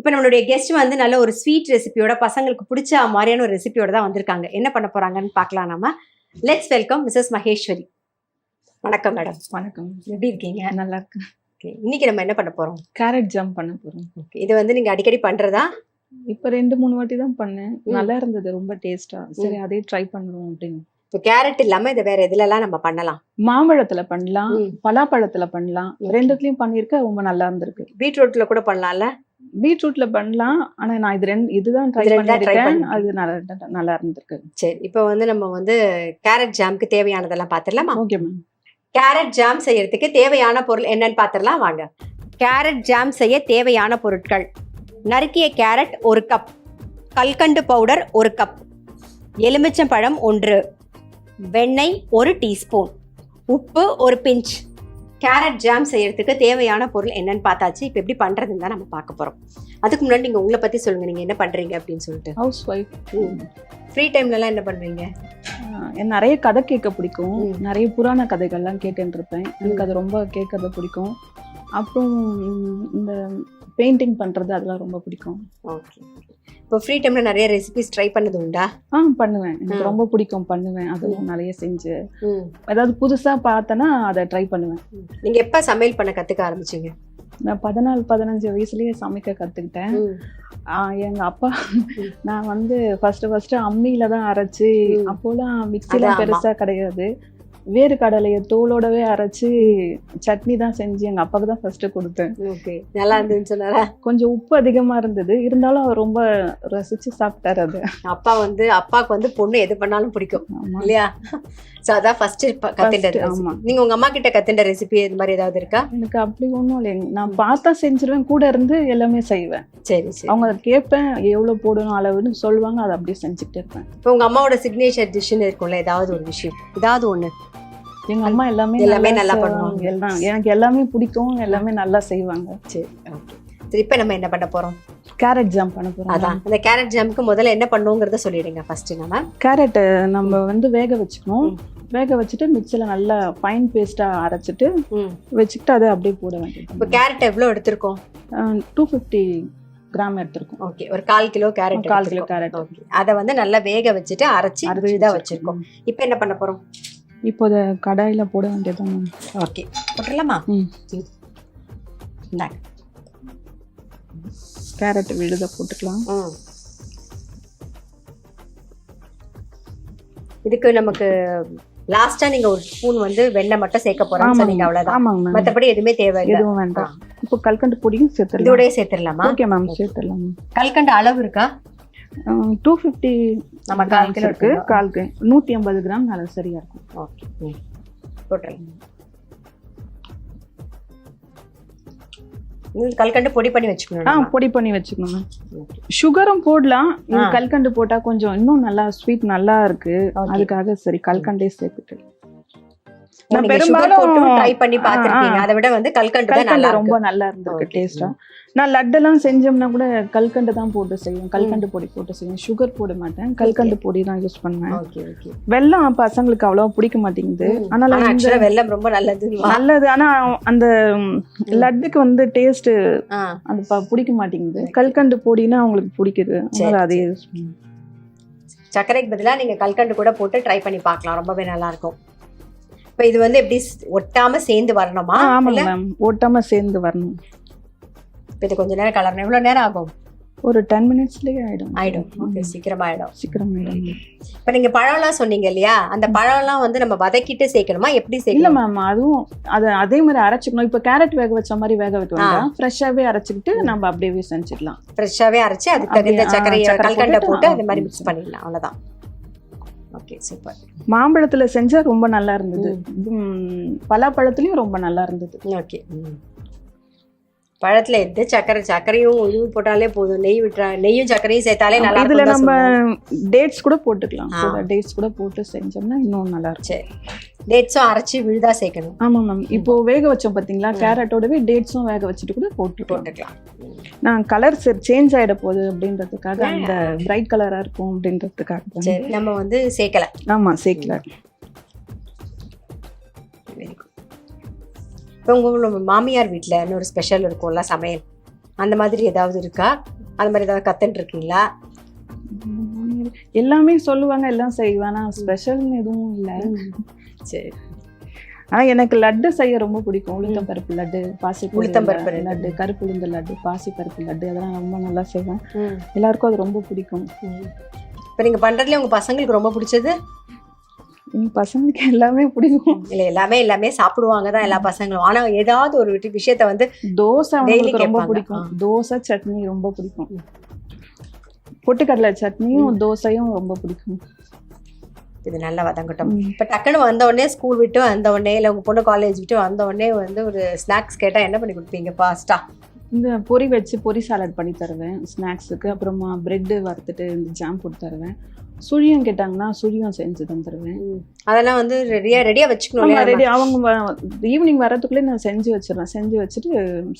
இப்போ நம்மளுடைய கெஸ்ட் வந்து நல்ல ஒரு ஸ்வீட் ரெசிபியோட பசங்களுக்கு பிடிச்ச மாதிரியான ஒரு ரெசிபியோட தான் வந்திருக்காங்க. என்ன பண்ண போறாங்கன்னு பார்க்கலாம் நாம. Let's welcome Mrs Maheswari. வணக்கம் மேடம். வணக்கம். எப்படி இருக்கீங்க? நல்லா இருக்கு. ஓகே, இன்னைக்கு நம்ம என்ன பண்ண போறோம்? கேரட் ஜாம் பண்ண போறோம். ஓகே, இது வந்து நீங்க அடிக்கடி பண்றதா? இப்ப 2-3 வாட்டி தான் பண்ணேன். நல்லா இருந்தது, ரொம்ப டேஸ்டா. சரி அதே ட்ரை பண்ணுவோம் அப்படின்னு. இப்போ கேரட் இல்லாம இதை வேற எதுலலாம் நம்ம பண்ணலாம்? மாம்பழத்துல பண்ணலாம், பலாப்பழத்துல பண்ணலாம். ரெண்டுத்துலயும் பண்ணிருக்க, ரொம்ப நல்லா இருந்திருக்கு. பீட்ரூட்ல கூட பண்ணலாம்ல? பீட்ரூட்ல பண்ணலாம், ஆனா நான் இதுதான் ட்ரை பண்ணிருக்கேன். அது நல்லா இருந்திருக்கு. சரி, இப்போ வந்து நம்ம வந்து கேரட் ஜாமுக்கு தேவையானதெல்லாம் பாத்துடலாமா? Okay ma'am. கேரட் ஜாம் செய்யறதுக்கு தேவையான பொருள் என்னன்னு பாத்துடலாம் வாங்க. கேரட் ஜாம் செய்ய தேவையான பொருட்கள்: நறுக்கிய கேரட் 1 கப், கல்கண்டு பவுடர் 1 கப், எலுமிச்சம்பழம் 1, வெண்ணெய் 1 டீஸ்பூன், உப்பு 1 பிஞ்ச். கேரட் ஜாம் செய்யறதுக்கு தேவையான பொருள் என்னன்னு பார்த்தாச்சு. இப்போ எப்படி பண்றதுன்னு தான் நம்ம பார்க்க போறோம். அதுக்கு முன்னாடி நீங்க உங்களை பத்தி சொல்லுங்க, நீங்க என்ன பண்றீங்க அப்படின்னு சொல்லிட்டு. House wife. ஃப்ரீ டைம்ல எல்லாம் என்ன பண்றீங்க? எனக்கு நிறைய கதை கேட்க பிடிக்கும். நிறைய புராண கதைகள்லாம் கேட்டுட்டு இருப்பேன். எனக்கு அது ரொம்ப கேட்கறது பிடிக்கும். அப்புறம் இந்த பெயிண்டிங் பண்றது அதெல்லாம் ரொம்ப பிடிக்கும். ஓகே, இப்போ ஃப்ரீ டைம்ல நிறைய ரெசிபிஸ் ட்ரை பண்ணது உண்டா? பண்ணுவேன். எனக்கு ரொம்ப பிடிக்கும், பண்ணுவேன். அதுவும் நிறைய செஞ்சு ஏதாவது புதுசா பார்த்தேன்னா அதை ட்ரை பண்ணுவேன். நீங்க எப்ப சமையல் பண்ண கத்துக்க ஆரம்பிச்சீங்க? நான் 14-15 வயசுலயே சமைக்க கத்துக்கிட்டேன். எங்க அப்பா, நான் வந்து ஃபர்ஸ்ட் அம்மியில தான் அரைச்சு, அப்போலாம் மிக்சிலாம் பெருசா கிடையாது, வேறு கடலையை தோலோடவே அரைச்சு சட்னி தான் செஞ்சு எங்க அப்பாவுக்கு தான் ஃபர்ஸ்ட் கொடுத்தேன். நல்லா இருந்துன்னு சொன்னாரா? கொஞ்சம் உப்பு அதிகமா இருந்தது, இருந்தாலும் அவர் ரொம்ப ரசிச்சு சாப்பிட்டாரு. அது அப்பாவுக்கு வந்து பொண்ணு எது பண்ணாலும் பிடிக்கும் இல்லையா? சோ அதான் ஃபர்ஸ்ட் கத்துண்டது. ஆமா. நீங்க உங்க அம்மா கிட்ட கத்துண்ட ரெசிபி இது மாதிரி ஏதாவது இருக்கா? எனக்கு அப்படி ஒண்ணும் இல்லைங்க. நான் பார்த்தா செஞ்சிருவேன், கூட இருந்து எல்லாமே செய்வேன். சரி சரி. அவங்க கேட்பேன், எவ்வளவு போடணும் அளவுன்னு சொல்லுவாங்க, அதை அப்படியே செஞ்சுக்கிட்டே இருப்பேன். இப்போ உங்க அம்மாவோட சிக்னேச்சர் டிஷ்னு இருக்கும்ல, ஏதாவது ஒரு விஷயம், ஏதாவது ஒண்ணு? எங்க அம்மா எல்லாமே நல்லா பண்ணுவாங்க. எல்லாம் எனக்கு எல்லாமே பிடிக்கும், எல்லாமே நல்லா செய்வாங்க. சரி ஓகே. சரி, இப்போ நம்ம என்ன பண்ண போறோம்? கேரட் ஜாம் பண்ண போறோம். அதான், இந்த கேரட் ஜாமுக்கு முதல்ல என்ன பண்ணுங்கிறத சொல்லிடுங்க. ஃபர்ஸ்ட் கேரட் நம்ம வந்து வேக வச்சுக்கணும். வேக வச்சுட்டு மிக்சில நல்லா ஃபைன் பேஸ்டா அரைச்சிட்டு வச்சுக்கிட்டு அதை அப்படியே போட வேண்டியது. இப்போ கேரட் எவ்வளவு எடுத்திருக்கோம்? 250 கிராம் எடுத்திருக்கோம். ஓகே, ஒரு 1/4 kilo carrot. 1/4 kilo carrot. Okay, அதை வந்து நல்லா வேக வச்சுட்டு அரைச்சி விழுதா வச்சிருக்கோம். இப்போ என்ன பண்ண போறோம்? இப்போ அதை கடாயில போட வேண்டியது. ஓகே, போட்டுடலாமா? இந்தாங்க, கேரட் விழுத போட்டுக்கலாம். இதுக்கு நமக்கு லாஸ்டா நீங்க ஒரு ஸ்பூன் வந்து வெண்ணெய் மட்டும் சேர்க்க போறோம்னு சொன்னீங்க, அவ்வளவுதான். ஆமாங்க. மத்தபடி எதுவுமே தேவையில்லை. எதுவும் வேண்டாம். இப்போ கல்கண்டு பொடியும் சேர்த்துடலாம். இதோடயே சேர்த்துடலாமா? ஓகே மேம், சேர்த்துடலாம். கல்கண்டு அளவு இருக்கா? 250 நம்ம 1/4 கிலோ இருக்கு. 150 கிராம் நல்ல சரியா இருக்கும். ஓகே, போட்டுறலாம். கல்கண்டு பொடி பண்ணி வச்சுக்கணும். பொடி பண்ணி வச்சுக்கணும். சுகரும் போடலாம். கல்கண்டு போட்டா கொஞ்சம் இன்னும் நல்லா ஸ்வீட் நல்லா இருக்கு, அதுக்காக சரி கல்கண்டே சேர்த்துட்டு. நான் பெரும்பாலும் ட்ரை பண்ணி பார்த்திருக்கீங்க, அதை விட வந்து கல்கண்டு ரொம்ப நல்லா இருந்திருக்கு டேஸ்டா. நான் லட்டெல்லாம் செஞ்சோம்னா கூட கல்கண்டு தான் போட்டு செய்வேன், கல்கண்டு பொடி போட்டு செய்வேன். சுகர் போட மாட்டேன், கல்கண்டு பொடி தான் யூஸ் பண்ணுவேன். வெல்லம் பசங்களுக்கு அவ்வளவா பிடிக்க மாட்டேங்குது, அதனால வெல்லம் ரொம்ப நல்லது. ஆனா அந்த லட்டுக்கு வந்து டேஸ்ட் அந்த பிடிக்க மாட்டேங்குது. கல்கண்டு பொடினா அவங்களுக்கு பிடிக்குது, அதனால அதே யூஸ் பண்ணுவேன். சர்க்கரைக்கு பதிலா நீங்க கல்கண்டு கூட போட்டு ட்ரை பண்ணி பார்க்கலாம், ரொம்பவே நல்லா இருக்கும். இப்ப இது வந்து எப்படி ஒட்டாம சேர்ந்து வரணுமா? ஆமாங்க மேம், ஒட்டாம சேர்ந்து வரணும். இது கொஞ்ச நேரம் கலரணும். எவ்வளவு நேரம் ஆகும்? ஒரு 10 மினிட்ஸ்லயே ஆயிடும். ஓகே, சீக்கிரமா ஆயிடும். இப்ப நீங்க பழம்லாம் சொன்னீங்க இல்லையா, அந்த பழம்லாம் வந்து நம்ம வதக்கிட்டு சேர்க்கணுமா, எப்படி சேர்க்கணும்? இல்ல மேம், அதுவும் அதே மாதிரி அரைச்சிக்கணும். இப்ப கேரட் வேக வச்ச மாதிரி வேக வைக்க வேண்டாம், ஃப்ரெஷ்ஷாவே அரைச்சிக்கிட்டு நம்ம அப்படியே செஞ்சிடலாம். ஃப்ரெஷ்ஷாவே அரைச்சு அதுக்கு தகுந்த சர்க்கரை கல்கண்டை போட்டு அது மாதிரி மிக்ஸ் பண்ணிடலாம், அவ்வளவுதான். Okay, super. மாம்பழத்துல செஞ்சா ரொம்ப நல்லா இருந்தது, பலாப்பழத்துலயும் ரொம்ப நல்லா இருந்தது. ஓகே, பழத்துல எது சர்க்கரையும் இதுவும் போட்டாலே போதும், நெய்யும் சர்க்கரையும் சேர்த்தாலே நல்லா. இதுல நம்ம டேட்ஸ் கூட போட்டுக்கலாம், டேட்ஸ் கூட போட்டு செஞ்சோம்னா இன்னும் நல்லா இருக்கும். சரி, டேட்ஸும் அரைச்சி விழுதா சேர்க்கணும். ஆமா மேம், இப்போ வேக வச்சோம் பாத்தீங்களா, கேரட்டோடவே டேட்ஸும் வேக வச்சுட்டு கூட போட்டுக்கலாம். நான் கலர் சேஞ்ச் ஆயிட போகுது அப்படின்றதுக்காக, அந்த பிரைட் கலரா இருக்கும் அப்படின்றதுக்காக சரி நம்ம வந்து சேர்க்கல. ஆமா, சேர்க்கல. இப்போ உங்களோட மாமியார் வீட்டில் இன்னொரு ஸ்பெஷல் இருக்கும்ல சமையல், அந்த மாதிரி ஏதாவது இருக்கா? அந்த மாதிரி ஏதாவது கத்துட்டு இருக்கீங்களா? எல்லாமே சொல்லுவாங்க, எல்லாம் செய்வேன். ஆனால் ஸ்பெஷல்னு எதுவும் இல்லை. சரி. ஆனால் எனக்கு லட்டு செய்ய ரொம்ப பிடிக்கும். உளுத்தம்பருப்பு லட்டு, உளுத்தம்பருப்பு லட்டு, கருப்பு உளுந்த லட்டு, பாசிப்பருப்பு லட்டு, அதெல்லாம் ரொம்ப நல்லா செய்வேன். எல்லாருக்கும் அது ரொம்ப பிடிக்கும். இப்போ நீங்கள் பண்ணுறதுல உங்கள் பசங்களுக்கு ரொம்ப பிடிச்சது? எங்கள் பசங்களுக்கு எல்லாமே பிடிக்கும். இல்லை, எல்லாமே சாப்பிடுவாங்க தான் எல்லா பசங்களும். ஆனால் ஏதாவது ஒரு விஷயத்த வந்து தோசை அவங்களுக்கு ரொம்ப பிடிக்கும். தோசை சட்னி ரொம்ப பிடிக்கும். பொட்டுக்கடலை சட்னியும் தோசையும் ரொம்ப பிடிக்கும். இது நல்லா வதங்கட்டும். இப்போ டக்குன்னு வந்த உடனே ஸ்கூல் விட்டு வந்த உடனே இல்லை உங்கள் பொண்ணு காலேஜ் விட்டு வந்த உடனே வந்து ஒரு ஸ்நாக்ஸ் கேட்டால் என்ன பண்ணி கொடுப்பீங்க ஃபாஸ்ட்டாக? இந்த பொரி வச்சு பொரி சாலட் பண்ணி தருவேன் ஸ்நாக்ஸுக்கு. அப்புறமா பிரெட்டு வறுத்துட்டு இந்த ஜாம் போட்டு தருவேன். சுழியம் கேட்டாங்கன்னா சுழியம் செஞ்சு தந்துடுவேன். அதெல்லாம் வந்து ரெடியாக வச்சுக்கணும். ரெடி அவங்க ஈவினிங் வரதுக்குள்ளே நான் செஞ்சு வச்சிடுறேன். செஞ்சு வச்சுட்டு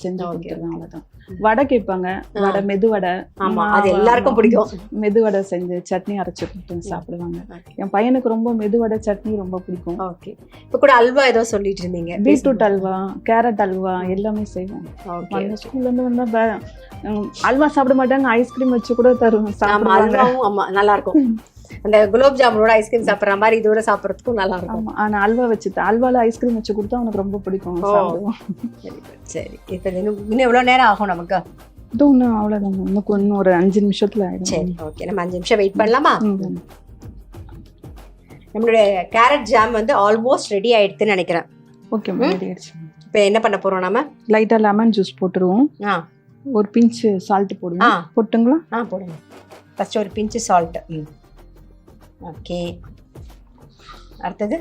செஞ்சு கொடுத்துருவேன். அவ்வளோதான். வடை கேட்பாங்க. வடை, மெது வடை. ஆமாம், அது எல்லாருக்கும் பிடிக்கும். மெது வடை செஞ்சு சட்னி அரைச்சி கொடுத்து சாப்பிடுவாங்க. என் பையனுக்கு ரொம்ப மெது வடை சட்னி ரொம்ப பிடிக்கும். ஓகே. இப்போ கூட அல்வா ஏதோ சொல்லிட்டு இருந்தீங்க. பீட்ரூட் அல்வா, கேரட் அல்வா எல்லாமே செய்வேன். ஸ்கூல்லேருந்து வந்தால் அல்வா சாப்பிட மாட்டாங்க, ஐஸ்கிரீம் வச்சு கூட தருவேன். ஆமாம், நல்லா இருக்கும். அந்த குலோப் ஜாமுனோட ஐஸ்கிரீம் சாப்பிட்ற மாதிரி இதோட சாப்பிட்றதுக்கும் நல்லா இருக்கும். ஆனால் அல்வா வச்சு அல்வாவில் ஐஸ்கிரீம் வச்சு கொடுத்தா அவனுக்கு ரொம்ப பிடிக்கும். சரி. இப்போ இன்னும் எவ்வளோ நேரம் ஆகும் நமக்கு? இன்னும் அவ்வளோதான். இன்னும் ஒரு 5 நிமிஷத்தில் ஆகிடும். சரி, ஓகே. நம்ம 5 நிமிஷம் வெயிட் பண்ணலாமா? நம்மளுடைய கேரட் ஜாம் வந்து ஆல்மோஸ்ட் ரெடி ஆயிடுதுன்னு நினைக்கிறேன். ஓகே, ரெடி ஆயிடுச்சு. இப்போ என்ன பண்ண போகிறோம்? நம்ம லைட்டாக லெமன் ஜூஸ் போட்டுருவோம். ஒரு பிஞ்சு சால்ட் போடுவோம். போட்டுங்களா? போடுங்க. ஃபர்ஸ்ட் ஒரு பிஞ்சு சால்ட். ஓகே. அடுத்தது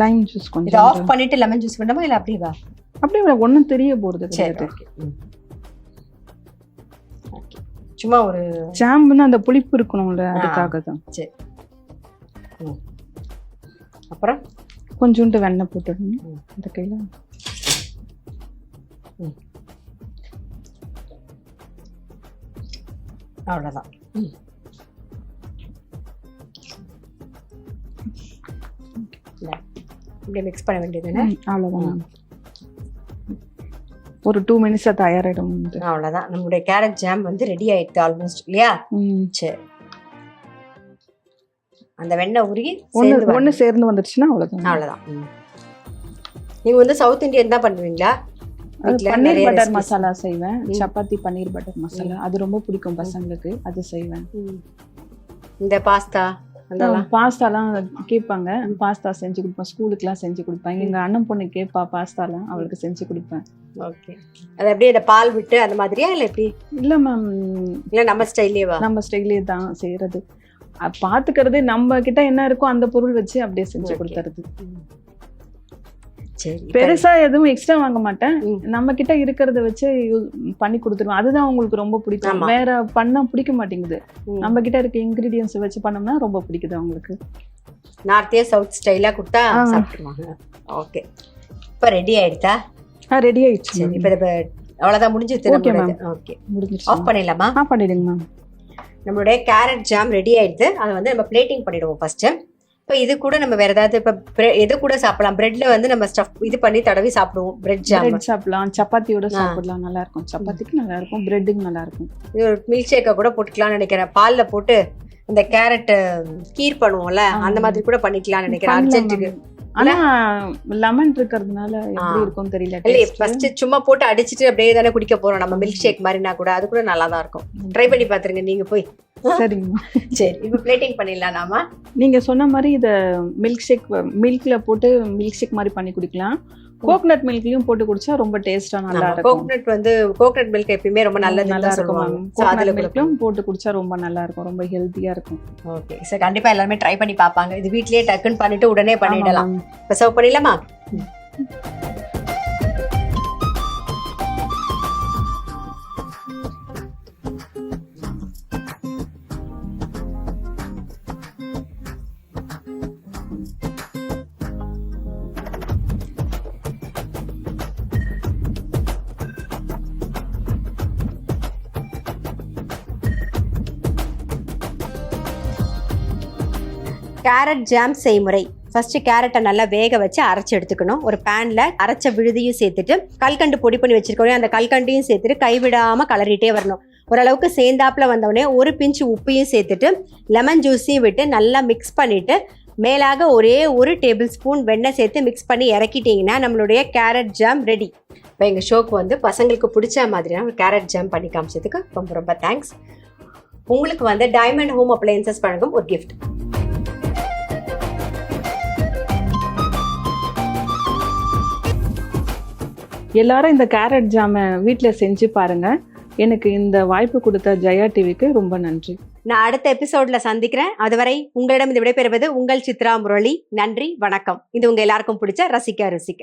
லைம் ஜூஸ். கொஞ்சம் ஆஃப் பண்ணிட்டு லெமன் ஜூஸ் பண்ணணுமா இல்லை அப்படியே? அப்படியே ஒன்றும் தெரிய போகிறது. சரி, ஓகே. சும்மா ஒரு ஜாம்னா அந்த புளிப்பு இருக்கணும்ல, அதுக்காக தான். சரி. அப்புறம் கொஞ்சோண்டு வெண்ணெய் போட்டுடணும் இந்த கையில். அவ்வளோதான். இப்படி மிக்ஸ் பண்ண வேண்டியதுன்னு. அவ்வளோதான். ஒரு 2 மினிட்ஸ் தயாராகிடும். அவ்வளோதான். நம்மளுடைய கேரட் ஜாம் வந்து ரெடி ஆயிடுது ஆல்மோஸ்ட், இல்லையா? சரி. அந்த வெண்ணெய் உருகி ஒன்று சேர்ந்து வந்துடுச்சுன்னா அவ்வளோதான். நீங்கள் வந்து சவுத் இந்தியன் தான் பண்ணுவீங்களா? பன்னீர் பட்டர் மசாலா செய்வேன். சப்பாத்தி பன்னீர் பட்டர் மசாலா அது ரொம்ப பிடிக்கும் பசங்களுக்கு, அது செய்வேன். இந்த பாஸ்தாலாம் கேட்பாங்க, பாஸ்தா செஞ்சு கொடுப்பேன். ஸ்கூலுக்குலாம் செஞ்சு கொடுப்பேன். எங்கள் அண்ணன் பொண்ணு கேட்பா பாஸ்தாலாம், அவளுக்கு செஞ்சு கொடுப்பேன். ஓகே. அது அப்படியே இந்த பால் விட்டு அந்த மாதிரியா இல்லை எப்படி? இல்லை மேம், இல்லை நம்ம ஸ்டைல்லேவா? நம்ம ஸ்டைல்லே தான் செய்கிறது. பார்த்துக்கிறது நம்ம கிட்ட என்ன இருக்கோ அந்த பொருள் வச்சு அப்படியே செஞ்சு கொடுத்துறது. பெருசா எதுவும் எக்ஸ்ட்ரா வாங்க மாட்டேன். நம்ம கிட்ட இருக்கிறத வச்சு பண்ணி கொடுத்துருவேன். அதுதான் உங்களுக்கு ரொம்ப பிடிக்கும். வேற பண்ணா பிடிக்க மாட்டேங்குது. நம்ம கிட்ட இருக்க இன்கிரீடியன்ஸ் வச்சு பண்ணோம்னா ரொம்ப பிடிக்குது அவங்களுக்கு. நார்த்தே சவுத் ஸ்டைலா கொடுத்தா சாப்பிடுவாங்க. ஓகே. இப்போ ரெடி ஆயிடுதா? ரெடி ஆயிடுச்சு. இப்போ அவ்வளோதான், முடிஞ்சிருச்சு. ஓகே, முடிஞ்சிருச்சு. ஆஃப் பண்ணிடலாமா? பண்ணிடுங்க மேம். நம்மளுடைய கேரட் ஜாம் ரெடி ஆயிடுது. அதை வந்து நம்ம பிளேட்டிங் பண்ணிடுவோம் ஃபர்ஸ்ட். இப்போ இது கூட நம்ம வேற ஏதாவது இப்போ எது கூட சாப்பிடலாம்? பிரெட்ல வந்து நம்ம ஸ்டஃப் இது பண்ணி தடவி சாப்பிடுவோம். பிரெட் ஜாம் சாப்பிடலாம், சப்பாத்தியோட சாப்பிடலாம், நல்லா இருக்கும். சப்பாத்திக்கு நல்லா இருக்கும், பிரெட்டுக்கு நல்லா இருக்கும். இது ஒரு மில்க் ஷேக்கை கூட போட்டுக்கலாம்னு நினைக்கிறேன். பால்ல போட்டு இந்த கேரட் கீர் பண்ணுவோம்ல, அந்த மாதிரி கூட பண்ணிக்கலாம்னு நினைக்கிறேன் அர்ஜென்ட்டுக்கு. ஆனா லெமன் இருக்கிறதுனால எப்படி இருக்கும் தெரியல. இல்ல, ஃபர்ஸ்ட் சும்மா போட்டு அடிச்சிட்டு அப்படியே தானே குடிக்க போறோம் நம்ம. மில்க் ஷேக் மாதிரினா கூட அது கூட நல்லா தான் இருக்கும். ட்ரை பண்ணி பாத்துருங்க நீங்க போய். சரிங்க. சரி, இப்போ பிளேட்டிங் பண்ணிடலாம் நாம. நீங்க சொன்ன மாதிரி இத மில்க் ஷேக் மில்க்ல போட்டு மில்க் ஷேக் மாதிரி பண்ணி குடிக்கலாம். கோகனட் மில்க்லயும் போட்டு குடிச்சா ரொம்ப டேஸ்டா நல்லா இருக்கும். கோகனட் மில்க் எப்பயுமே ரொம்ப நல்லதுன்னு சொல்லுவாங்க. கோகனட் மில்க்லயும் போட்டு குடிச்சா ரொம்ப நல்லா இருக்கும், ரொம்ப ஹெல்த்தியா இருக்கும். ஓகே சார், கண்டிப்பா எல்லாரும் ட்ரை பண்ணி பாப்பாங்க. இது வீட்லயே டக்குன்னு பண்ணிட்டு உடனே பண்ணிடலாம். இப்ப சர்வ் பண்ணிடலாமா? கேரட் ஜாம் செய்முறை. ஃபர்ஸ்ட் கேரட்டை நல்லா வேக வச்சு அரைச்சி எடுத்துக்கணும். ஒரு பேன்ல அரைச்ச விழுதியும் சேர்த்துட்டு கல்கண்டு பொடி பண்ணி வச்சிருக்கோம், அந்த கல்கண்டையும் சேர்த்துட்டு கைவிடாம கலரிட்டே வரணும். ஓரளவுக்கு சேர்ந்தாப்புல வந்தவுடனே ஒரு பிஞ்சு உப்பையும் சேர்த்துட்டு லெமன் ஜூஸையும் விட்டு நல்லா மிக்ஸ் பண்ணிவிட்டு மேலாக ஒரே ஒரு டேபிள் ஸ்பூன் வெண்ணெய் சேர்த்து மிக்ஸ் பண்ணி இறக்கிட்டிங்கன்னா நம்மளுடைய கேரட் ஜாம் ரெடி. இப்போ எங்கள் ஷோக்கு வந்து பசங்களுக்கு பிடிச்ச மாதிரியான ஒரு கேரட் ஜாம் பண்ணி காமிச்சதுக்கு ரொம்ப ரொம்ப தேங்க்ஸ். உங்களுக்கு வந்து டைமண்ட் ஹோம் அப்ளையன்சஸ் வழங்கும் ஒரு கிஃப்ட். எல்லாரும் இந்த கேரட் ஜாமை வீட்டில் செஞ்சு பாருங்க. எனக்கு இந்த வாய்ப்பு கொடுத்த ஜெயா டிவிக்கு ரொம்ப நன்றி. நான் அடுத்த எபிசோட்ல சந்திக்கிறேன். அதுவரை உங்களிடம் இது விடைபெறுவது உங்கள் சித்ரா முரளி. நன்றி, வணக்கம். இது உங்க எல்லாருக்கும் பிடிச்ச ரசிக்க ருசிக்க.